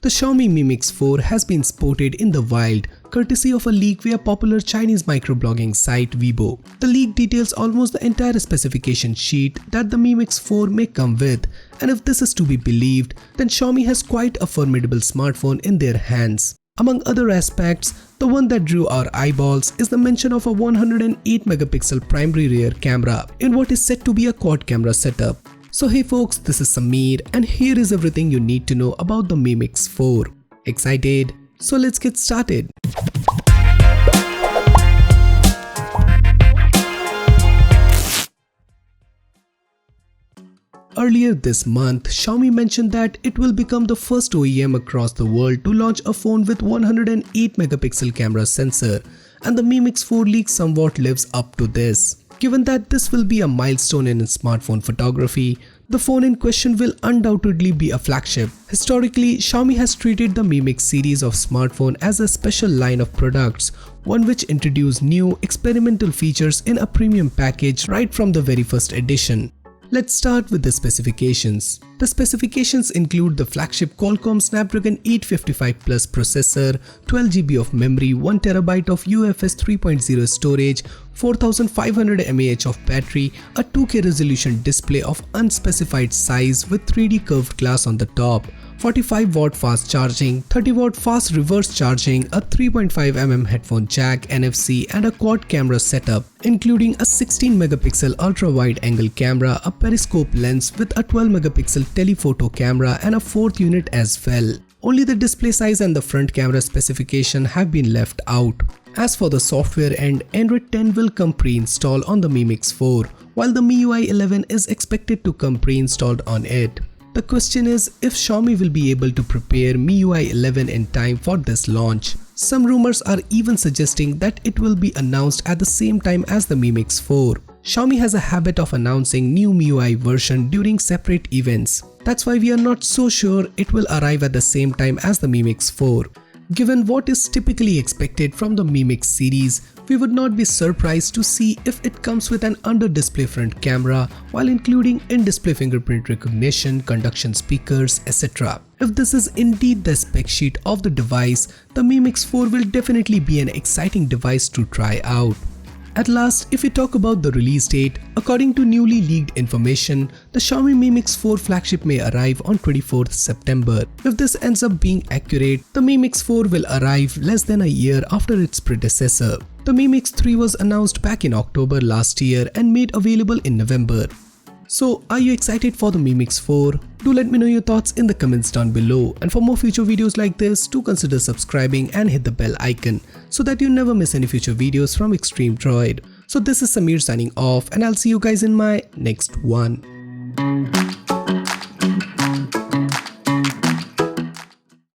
The Xiaomi Mi Mix 4 has been spotted in the wild, courtesy of a leak via popular Chinese microblogging site Weibo. The leak details almost the entire specification sheet that the Mi Mix 4 may come with, and if this is to be believed, then Xiaomi has quite a formidable smartphone in their hands. Among other aspects, the one that drew our eyeballs is the mention of a 108-megapixel primary rear camera in what is said to be a quad camera setup. So hey folks, this is Samir and here is everything you need to know about the Mi Mix 4. Excited? So let's get started. Earlier this month, Xiaomi mentioned that it will become the first OEM across the world to launch a phone with 108-megapixel camera sensor, and the Mi Mix 4 leak somewhat lives up to this. Given that this will be a milestone in smartphone photography, the phone in question will undoubtedly be a flagship. Historically, Xiaomi has treated the Mi Mix series of smartphone as a special line of products, one which introduced new experimental features in a premium package right from the very first edition. Let's start with the specifications. The specifications include the flagship Qualcomm Snapdragon 855 Plus processor, 12GB of memory, 1TB of UFS 3.0 storage, 4500 mAh of battery, a 2K resolution display of unspecified size with 3D curved glass on the top, 45W fast charging, 30W fast reverse charging, a 3.5mm headphone jack, NFC and a quad camera setup, including a 16-megapixel ultra-wide angle camera, a periscope lens with a 12-megapixel telephoto camera and a fourth unit as well. Only the display size and the front camera specification have been left out. As for the software end, Android 10 will come pre-installed on the Mi Mix 4, while the MIUI 11 is expected to come pre-installed on it. The question is if Xiaomi will be able to prepare MIUI 11 in time for this launch. Some rumors are even suggesting that it will be announced at the same time as the Mi Mix 4. Xiaomi has a habit of announcing new MIUI version during separate events. That's why we are not so sure it will arrive at the same time as the Mi Mix 4. Given what is typically expected from the Mi Mix series, we would not be surprised to see if it comes with an under-display front camera while including in-display fingerprint recognition, conduction speakers, etc. If this is indeed the spec sheet of the device, the Mi Mix 4 will definitely be an exciting device to try out. At last, if we talk about the release date, according to newly leaked information, the Xiaomi Mi Mix 4 flagship may arrive on 24th September. If this ends up being accurate, the Mi Mix 4 will arrive less than a year after its predecessor. The Mi Mix 3 was announced back in October last year and made available in November. So, are you excited for the Mi Mix 4? Do let me know your thoughts in the comments down below, and for more future videos like this, do consider subscribing and hit the bell icon so that you never miss any future videos from Extreme Droid. So this is Samir signing off and I'll see you guys in my next one.